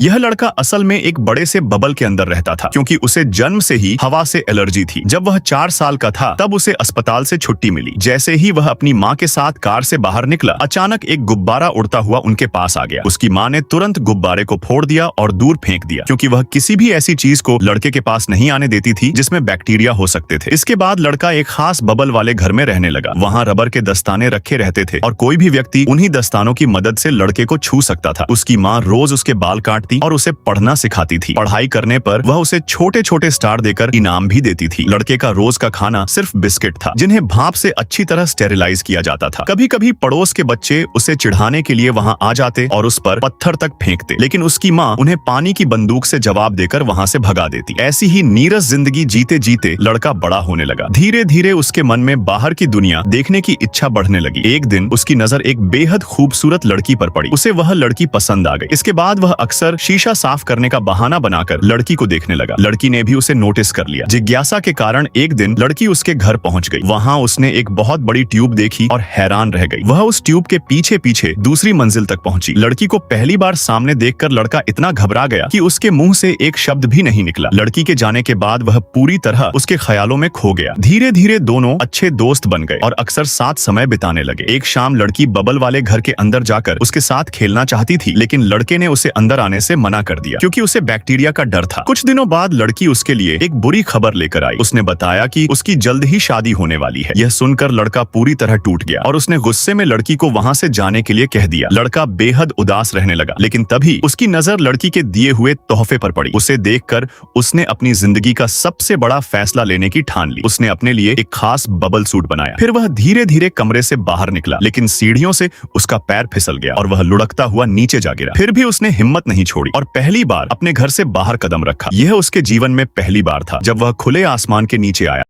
यह लड़का असल में एक बड़े से बबल के अंदर रहता था, क्योंकि उसे जन्म से ही हवा से एलर्जी थी। जब वह 4 साल का था तब उसे अस्पताल से छुट्टी मिली। जैसे ही वह अपनी माँ के साथ कार से बाहर निकला, अचानक एक गुब्बारा उड़ता हुआ उनके पास आ गया। उसकी माँ ने तुरंत गुब्बारे को फोड़ दिया और दूर फेंक दिया, क्योंकि वह किसी भी ऐसी चीज को लड़के के पास नहीं आने देती थी जिसमें बैक्टीरिया हो सकते थे। इसके बाद लड़का एक खास बबल वाले घर में रहने लगा। वहाँ रबर के दस्ताने रखे रहते थे और कोई भी व्यक्ति उन्हीं दस्तानों की मदद से लड़के को छू सकता था। उसकी माँ रोज उसके बाल काटती और उसे पढ़ना सिखाती थी। पढ़ाई करने पर वह उसे छोटे छोटे स्टार देकर इनाम भी देती थी। लड़के का रोज का खाना सिर्फ बिस्किट था, जिन्हें भाप से अच्छी तरह स्टेरिलाइज किया जाता था। कभी कभी पड़ोस के बच्चे उसे चिढ़ाने के लिए वहाँ आ जाते और उस पर पत्थर तक फेंकते, लेकिन उसकी माँ उन्हें पानी की बंदूक से जवाब देकर वहाँ से भगा देती। ऐसी ही नीरस जिंदगी जीते जीते लड़का बड़ा होने लगा। धीरे धीरे उसके मन में बाहर की दुनिया देखने की इच्छा बढ़ने लगी। एक दिन उसकी नजर एक बेहद खूबसूरत लड़की पर पड़ी। उसे वह लड़की पसंद आ गई। इसके बाद वह अक्सर शीशा साफ करने का बहाना बनाकर लड़की को देखने लगा। लड़की ने भी उसे नोटिस कर लिया। जिज्ञासा के कारण एक दिन लड़की उसके घर पहुंच गई। वहां उसने एक बहुत बड़ी ट्यूब देखी और हैरान रह गई। वह उस ट्यूब के पीछे पीछे दूसरी मंजिल तक पहुंची। लड़की को पहली बार सामने देखकर लड़का इतना घबरा गया कि उसके मुंह से एक शब्द भी नहीं निकला। लड़की के जाने के बाद वह पूरी तरह उसके ख्यालों में खो गया। धीरे धीरे दोनों अच्छे दोस्त बन गए और अक्सर साथ समय बिताने लगे। एक शाम लड़की बबल वाले घर के अंदर जाकर उसके साथ खेलना चाहती थी, लेकिन लड़के ने उसे अंदर आने से मना कर दिया, क्योंकि उसे बैक्टीरिया का डर था। कुछ दिनों बाद लड़की उसके लिए एक बुरी खबर लेकर आई। उसने बताया कि उसकी जल्द ही शादी होने वाली है। यह सुनकर लड़का पूरी तरह टूट गया और उसने गुस्से में लड़की को वहां से जाने के लिए कह दिया। लड़का बेहद उदास रहने लगा, लेकिन तभी उसकी नजर लड़की के दिए हुए तोहफे पर पड़ी। उसे देखकर उसने अपनी जिंदगी का सबसे बड़ा फैसला लेने की ठान ली। उसने अपने लिए एक खास बबल सूट बनाया। फिर वह धीरे धीरे कमरे से बाहर निकला, लेकिन सीढ़ियों से उसका पैर फिसल गया और वह लुढ़कता हुआ नीचे जा गिरा। फिर भी उसने हिम्मत नहीं छोड़ी और पहली बार अपने घर से बाहर कदम रखा। यह उसके जीवन में पहली बार था जब वह खुले आसमान के नीचे आया।